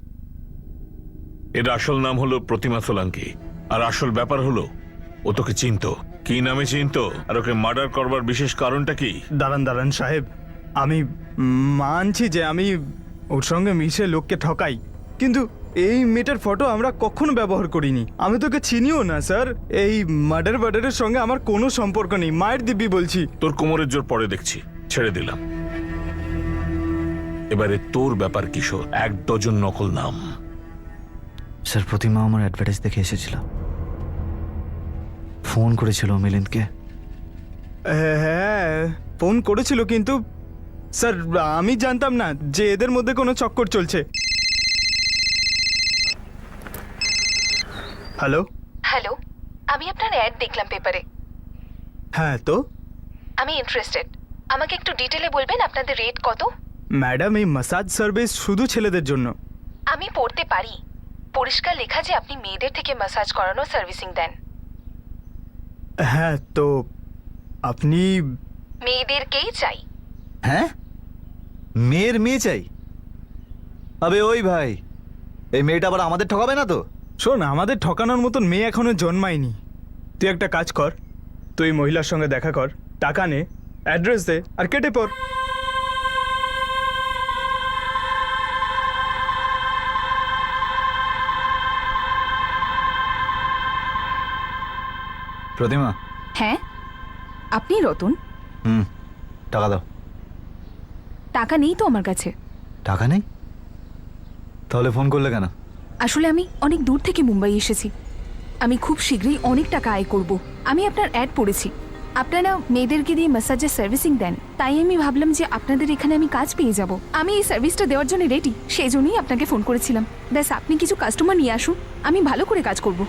এর আসল নাম হলো প্রতিমা সোলাঙ্কি। আর আসল ব্যাপার হলো ও তোকে চিনতো। কি নামে চিনতো আর ওকে মার্ডার করবার বিশেষ কারণটা কি? দাঁড়ান সাহেব, আমি মানছি যে আমি ওর সঙ্গে মিশে লোককে ঠকাই, কিন্তু এই মেয়েটার ফটো আমরা কখনো ব্যবহার করিনি। আমি তোকে চিনিও না স্যার। এই মার্ডারের সঙ্গে আমার কোনো সম্পর্ক নেই। মায়ের দিব্যি বলছি। তোর কোমরের জোর পরে দেখছি, ছেড়ে দিলাম। এবারে তোর ব্যাপার কিশোর, 1 ডজন নকল নাম। স্যার, প্রতিমা আমার অ্যাডভার্টাইজ দেখে এসেছিল, ফোন করেছিল মিলিন্দকে। হ্যাঁ, ফোন করেছিল, কিন্তু স্যার আমি জানতাম না যে এদের মধ্যে কোনো চক্কর চলছে। হ্যালো। হ্যালো, আমি আপনার অ্যাড দেখলাম পেপারে। হ্যাঁ, তো আমি ইন্টারেস্টেড। আমাকে একটু ডিটেলে বলবেন আপনাদের রেট কত? ম্যাডাম, এই ম্যাসাজ সার্ভিস শুধু ছেলেদের জন্য। আমি পড়তে পারি, পরিষ্কার লেখা যে আপনি মেয়েদের থেকে ম্যাসাজ করানো সার্ভিসিং দেন। হ্যাঁ, তো আপনি মেয়েদেরকেই চাই। হ্যাঁ, মেয়ে চাই? আবে ওই ভাই, এই মেয়েটা আবার আমাদের ঠকাবে না তো? শোন, আমাদের ঠকানোর মতন মেয়ে এখনো জন্মায়নি। তুই একটা কাজ কর, তুই মহিলার সঙ্গে দেখা কর, টাকা নে, অ্যাড্রেস দে আর কেটে পড়। প্রতিমা। হ্যাঁ, আপনি রতন? টাকা দাও। টাকা নেই তো আমার কাছে। টাকা নেই? তাহলে ফোন করলে কেন? আসলে আমি অনেক দূর থেকে মুম্বাই এসেছি। আমি খুব শীঘ্রই অনেক টাকা আয় করব। আমি আপনার অ্যাড পড়েছি, আপনারা মেয়েদেরকে দিয়ে ম্যাসাজের সার্ভিসিং দেন, তাই আমি ভাবলাম যে আপনাদের এখানে আমি কাজ পেয়ে যাব। আমি এই সার্ভিসটা দেওয়ার জন্য রেডি, সেই জন্যই আপনাকে ফোন করেছিলাম। ব্যাস, আপনি কিছু কাস্টমার নিয়ে আসুন, আমি ভালো করে কাজ করব।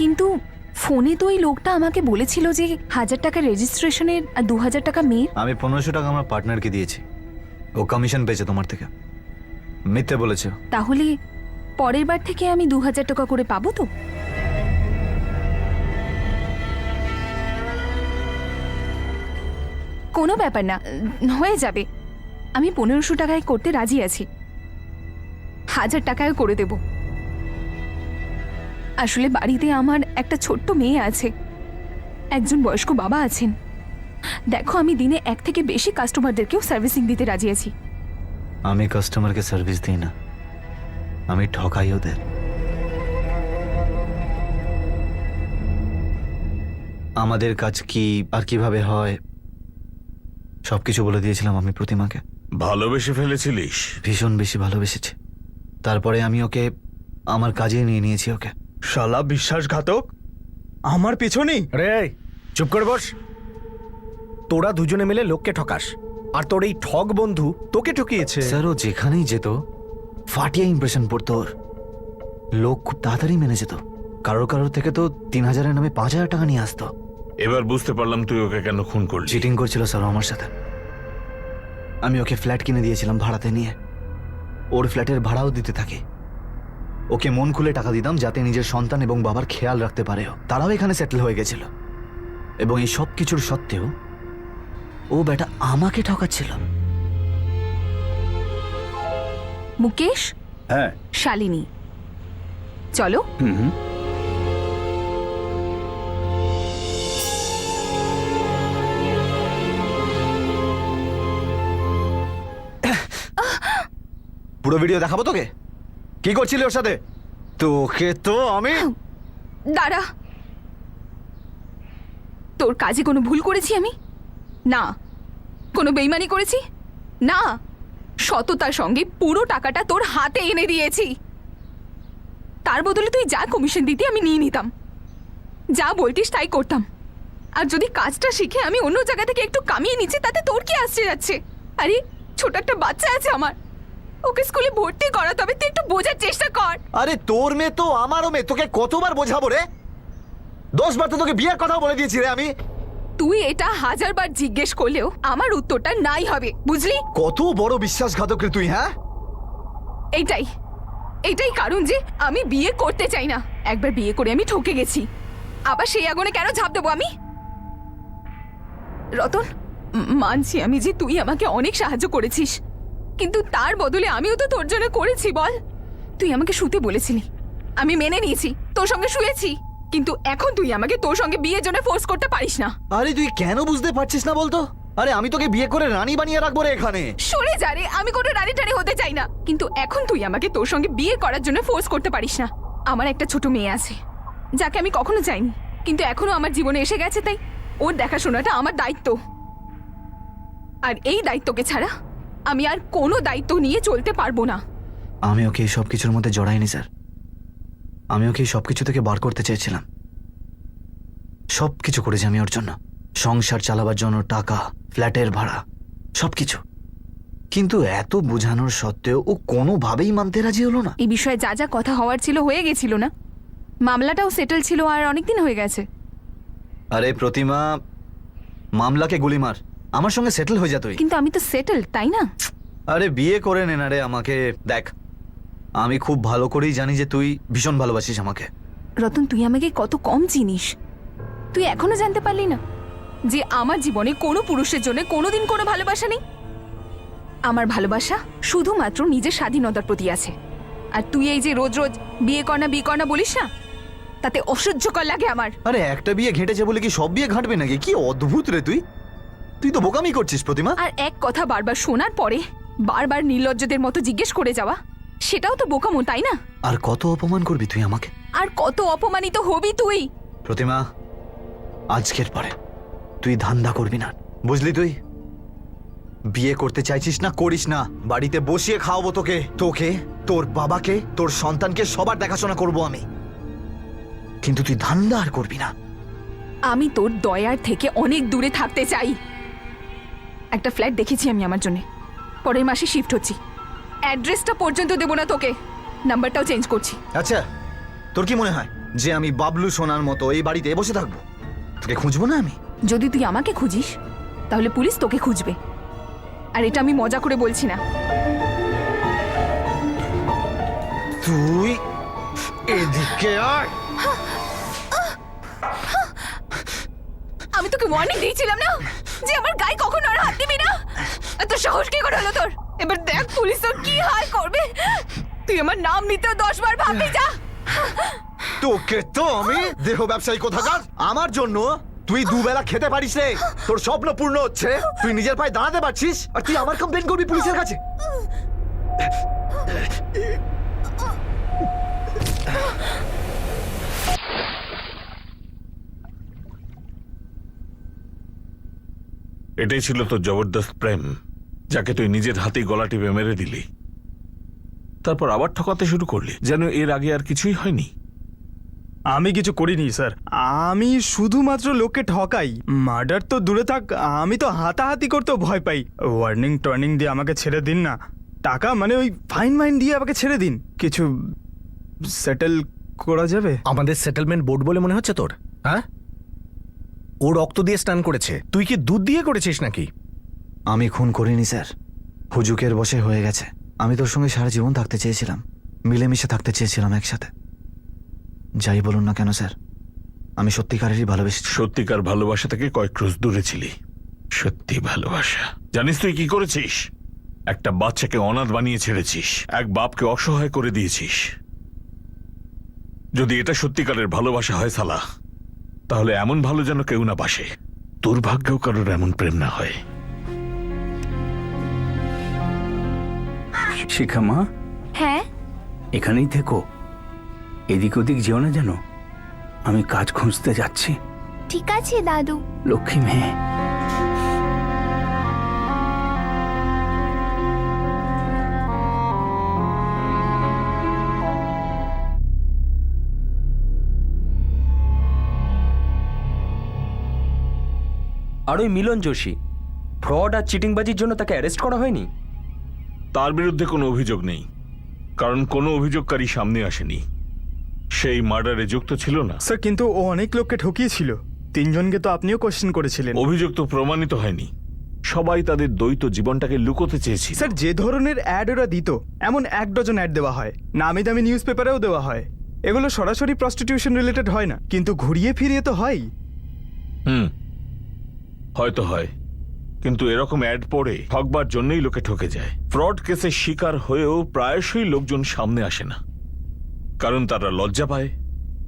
কিন্তু ফোনে তো ওই লোকটা আমাকে বলেছিল যে 1000 টাকা রেজিস্ট্রেশনের আর 2000 টাকা মেয়ের। আমি 1500 টাকা আমার পার্টনারকে দিয়েছি, ও কমিশন পেয়েছে তোমার থেকে। মিথ্যে বলেছে। তাহলে পরের বার থেকে আমি 2000 টাকা করে পাবো তো? কোনো ব্যাপার না, হয়ে যাবে। আমি 1500 টাকায় করতে রাজি আছি, 1000 টাকায় করে দেব। আসলে বাড়িতে আমার একটা ছোট্ট মেয়ে আছে, একজন বয়স্ক বাবা আছেন। দেখো, আমি দিনে 1 থেকে বেশি কাস্টমারদেরকেও সার্ভিসিং দিতে রাজি আছি। আমি কাস্টমারকে সার্ভিস দিই না, আমি ঠকাই ওদের। আমাদের কাজ কি আর কিভাবে হয় সবকিছু বলে দিয়েছিলাম আমি প্রতিমাকে। ভালোবেসে ফেলেছিলিস? ভীষণ বেশি ভালোবেসেছি। তারপরে আমি ওকে আমার কাজে নিয়ে নিয়েছি ওকে। শালা বিশ্বাসঘাতক, আমার পেছনেই। রে চুপ করে বস। তোরা দুজনে মিলে লোককে ঠকাস, আর তোর এই ঠক বন্ধু তোকে ঠকিয়েছে। স্যার, ও যেখানেই যেত ফাটিয়ে ইমপ্রেশন পড়তো ওর। লোক খুব তাড়াতাড়ি মেনে যেত। কারোর থেকে তো 3000-এর নামে 5000 টাকা নিয়ে আসতো। এবার বুঝতে পারলাম তুই ওকে কেন খুন করলি। চিটিং করছিল স্যার আমার সাথে। আমি ওকে ফ্ল্যাট কিনে দিয়েছিলাম ভাড়াতে নিয়ে, ওর ফ্ল্যাটের ভাড়াও দিতে থাকি। ওকে মন খুলে টাকা দিতাম যাতে নিজের সন্তান এবং বাবার খেয়াল রাখতে পারে। তারাও এখানে সেটেল হয়ে গেছিল, এবং এই সব কিছুর সত্ত্বেও ও বেটা আমাকে ঠকাচ্ছিল। মুকেশ। হ্যাঁ। শালিনী, চলো। পুরো ভিডিও দেখাবো তোকে কি করছিলি ওর সাথে। তোকে তো আমি। দাঁড়া, তোর কাজে কোনো ভুল করেছি আমি? না। কোনো বেইমানি করেছি? না। সততার সঙ্গে পুরো টাকাটা তোর হাতে এনে দিয়েছি। তার বদলে তুই যা কমিশন দিতি আমি নিয়ে নিতাম, যা বলতিস তাই করতাম। আর যদি কাজটা শিখে আমি অন্য জায়গা থেকে একটু কামিয়ে নিচ্ছি তাতে তোর কি আসছে যাচ্ছে? আরে ছোট একটা বাচ্চা আছে আমার, ওকে স্কুলে ভর্তি করা, তবে তুই একটু বোঝার চেষ্টা কর। আরে তোর মেয়ে তো আমারও মেয়ে, তোকে কতবার বোঝাবো রে? 10 বার তো তোকে বিয়ের কথা বলে দিয়েছি রে আমি। তুই এটা 1000 বার জিজ্ঞেস করলেও আমার উত্তরটা নাই হবে, বুঝলি? কত বড় বিশ্বাসঘাতক রে তুই, হ্যাঁ? এইটাই কারণ যে আমি বিয়ে করতে চাই না। একবার বিয়ে করে আমি ঠকে গেছি, আবার সেই আগুনে কেন ঝাঁপ দেবো আমি? রতন, মানছি আমি যে তুই আমাকে অনেক সাহায্য করেছিস, কিন্তু তার বদলে আমিও তো তোর জন্য করেছি বল। তুই আমাকে শুতে বলেছিলি, আমি মেনে নিয়েছি, তোর সঙ্গে শুয়েছি, কিন্তু এখন তুই আমাকে তোর সঙ্গে বিয়ের জন্য ফোর্স করতে পারিস না। আরে তুই কেন বুঝতে পারছিস না বলতো? আরে আমি তোকে বিয়ে করে রানী বানিয়ে রাখবো রে এখানে। সরে যা রে, আমি কোনো রানী টানি হতে চাই না, কিন্তু এখন তুই আমাকে তোর সঙ্গে বিয়ে করার জন্য ফোর্স করতে পারিস না। আমার একটা ছোট মেয়ে আছে যাকে আমি কখনো চাইনি, কিন্তু এখনো আমার জীবনে এসে গেছে, তাই ওর দেখাশোনাটা আমার দায়িত্ব। আর এই দায়িত্বকে ছাড়া আমি আর কোনো দায়িত্ব নিয়ে চলতে পারবো না। আমি ওকে এই সব কিছুর মধ্যে জড়াইনি স্যার, আমি ওকে এই সব কিছু থেকে বার করতে চেয়েছিলাম। সব কিছু করেছি আমি ওর জন্য, সংসার চালাবার জন্য টাকা, ফ্ল্যাটের ভাড়া, সবকিছু। কিন্তু এত বোঝানোর সত্ত্বেও ও কোনোভাবেই মানতে রাজি হলো না। এই বিষয়ে যা যা কথা হওয়ার ছিল হয়ে গেছিল না, মামলাটাও সেটেল ছিল আর অনেকদিন হয়ে গেছে। আরে প্রতিমা, মামলাকে গুলি মার, আমার সঙ্গে সেটেল হয়ে যা তুই। কিন্তু আমি তো সেটেল, তাই না? আরে বিয়ে করে নে না রে আমাকে। দেখ, আমি খুব ভালো করেই জানি যে তুই ভীষণ ভালোবাসিস আমাকে। রতন, তুই আমাকে কত কম চিনিস। তুই এখনো জানতে পারলি না যে আমার জীবনে কোনো পুরুষের জন্য কোনোদিন কোনো ভালোবাসা নেই। আমার ভালোবাসা শুধুমাত্র নিজের স্বাধীনতার প্রতি আছে। আর তুই এই যে রোজ রোজ বিয়ে কর না বলিস না, তাতে অসহ্যকর লাগে আমার। আরে একটা বিয়ে ঘেঁটেছে বলে কি সব বিয়ে ঘাঁটবে নাকি? কি অদ্ভুত রে তুই, তুই তো বোকামি করছিস প্রতিমা। আর এক কথা বারবার শোনার পরে বারবার নির্লজ্জদের মতো জিজ্ঞেস করে যাওয়া, সেটাও তো বোকামো, তাই না? আর কত অপমান করবি তুই আমাকে? আর কত অপমানিত হবি তুই? প্রতিমা, আজকের পরে তুই ধান্দা করবি না, বুঝলি? তুই বিয়ে করতে চাইছিস না, করিস না। বাড়িতে বসিয়ে খাওয়াবো তোকে, তোর বাবাকে, তোর সন্তানকে, সবার দেখাশোনা করব আমি, কিন্তু তুই ধান্দা আর করবি না। আমি তোর দয়ার থেকে অনেক দূরে থাকতে চাই। একটা ফ্ল্যাট দেখেছি আমি আমার জন্য, পরের মাসে শিফট হচ্ছি। অ্যাড্রেসটা পর্যন্ত দেবো না তোকে, নাম্বারটাও চেঞ্জ করছি। আচ্ছা, তোর কি মনে হয় যে আমি বাবলু সোনার মতো এই বাড়িতে বসে থাকবো? তোকে খুঁজবো না আমি? যদি তুই আমাকে খুঁজিস তাহলে পুলিশ তোকে খুঁজবে, আর এটা আমি মজা করে বলছি না। তুই এদিকে আয়। আমি তোকে ওয়ার্নিং দিয়েছিলাম না যে আমার গায়ে কখনো আর হাত দিবি না? এত সাহস কি করে হলো তোর? এবার দেখ পুলিশ তোর কি হাল করবে। তুই আমার নাম নিতে 10 বার ভাববি। যা। তোকে তো আমি দেহ ব্যবসায়ী কোথাকার, আমার জন্য তুই দুবেলা খেতে পারিস রে, তোর স্বপ্ন পূর্ণ হচ্ছে, তুই নিজের পায়ে দাঁড়াতে পারছিস, আর তুই আমার কমপ্লেন করবি পুলিশের কাছে? এটাই ছিল তোর জবরদস্ত প্রেম, যাকে তুই নিজের হাতেই গলা টিপে মেরে দিলি, তারপর আবার ঠকাতে শুরু করলি যেন এর আগে আর কিছুই হয়নি। আমি কিছু করিনি স্যার, আমি শুধুমাত্র লোককে ঠকাই। মার্ডার তো দূরে থাক, আমি তো হাতাহাতি করতেও ভয় পাই। ওয়ার্নিং টর্নিং দিয়ে আমাকে ছেড়ে দিন না, টাকা মানে ওই ফাইন দিয়ে আমাকে ছেড়ে দিন, কিছু সেটেল করা যাবে। আমাদের সেটেলমেন্ট বোর্ড বলে মনে হচ্ছে তোর? হ্যাঁ, ও রক্ত দিয়ে স্নান করেছে, তুই কি দুধ দিয়ে করেছিস নাকি? আমি খুন করিনি স্যার, হুজুকের বশে হয়ে গেছে। আমি তোর সঙ্গে সারা জীবন থাকতে চেয়েছিলাম, মিলেমিশে থাকতে চেয়েছিলাম একসাথে। যাই বলুন না কেন স্যার, আমি সত্যিকারেরই ভালোবেসেছি। সত্যিকার ভালোবাসা থেকে কয়েক ক্রোশ দূরে ছিলি। সত্যি ভালোবাসা। জানিস তুই কি করেছিস? একটা বাচ্চাকে অনাথ বানিয়ে ছেড়েছিস, এক বাপকে অসহায় করে দিয়েছিস। যদি এটা সত্যিকারের ভালোবাসা হয় সালা, তাহলে এমন ভালো যেন কেউ না বাসে। তোর ভাগ্যেও কারোর এমন প্রেম না হয়। শিখা মা, হ্যাঁ, এখানেই থেকো, এদিক ওদিক যেও না যেন। আমি কাজ খুঁজতে যাচ্ছি। ঠিক আছে দাদু। লক্ষ্মী মেয়ে। আর ওই মিলন যোশী, ফ্রড আর চিটিংবাজির জন্য তাকে অ্যারেস্ট করা হয়নি? তার বিরুদ্ধে কোনো অভিযোগ নেই, কারণ কোনো অভিযোগকারী সামনে আসেনি। সেই মার্ডারে যুক্ত ছিল না। স্যার কিন্তু ও অনেক লোককে ঠকিয়েছিল। 3 জনকে তো আপনিও কোশ্চেন করেছিলেন। অভিযোগ তো প্রমাণিত হয়নি। সবাই তাদের দ্বৈত জীবনটাকে লুকোতে চেয়েছিল। স্যার যে ধরনের অ্যাড ওরা দিত, এমন 1 ডজন অ্যাড দেওয়া হয়, নামি দামি নিউজ পেপারেও দেওয়া হয়। এগুলো সরাসরি প্রস্টিটিউশন রিলেটেড হয় না, কিন্তু ঘুরিয়ে ফিরিয়ে তো হয়। হয়তো হয়, কিন্তু এরকম অ্যাড পড়ে ঠকবার জন্যই লোকে ঠকে যায়। ফ্রড কেসের শিকার হয়েও প্রায়শই লোকজন সামনে আসে না, কারণ তারা লজ্জা পায়,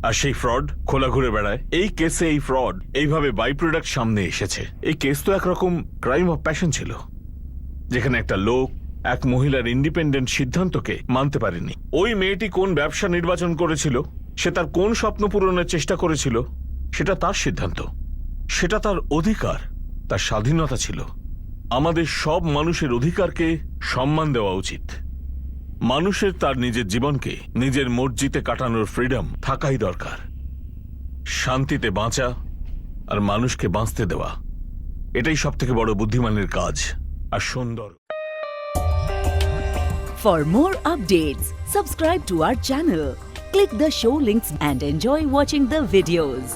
আর সেই ফ্রড খোলা ঘুরে বেড়ায়। এই কেসে এই ফ্রড এইভাবে বাই প্রোডাক্ট সামনে এসেছে। এই কেস তো একরকম ক্রাইম অফ প্যাশন ছিল, যেখানে একটা লোক এক মহিলার ইন্ডিপেন্ডেন্ট সিদ্ধান্তকে মানতে পারেনি। ওই মেয়েটি কোন ব্যবসা নির্বাচন করেছিল, সে তার কোন স্বপ্ন পূরণের চেষ্টা করেছিল, সেটা তার সিদ্ধান্ত, সেটা তার অধিকার, তার স্বাধীনতা ছিল। আমাদের সব মানুষের অধিকারকে সম্মান দেওয়া উচিত। মানুষের তার নিজের জীবনকে নিজের মর্জিতে কাটানোর ফ্রিডম থাকাই দরকার। শান্তিতে বাঁচা আর মানুষকে বাঁচতে দেওয়া, এটাই সবথেকে বড় বুদ্ধিমানের কাজ আর সুন্দর। For more updates, subscribe to our channel, click the show links and enjoy watching the videos.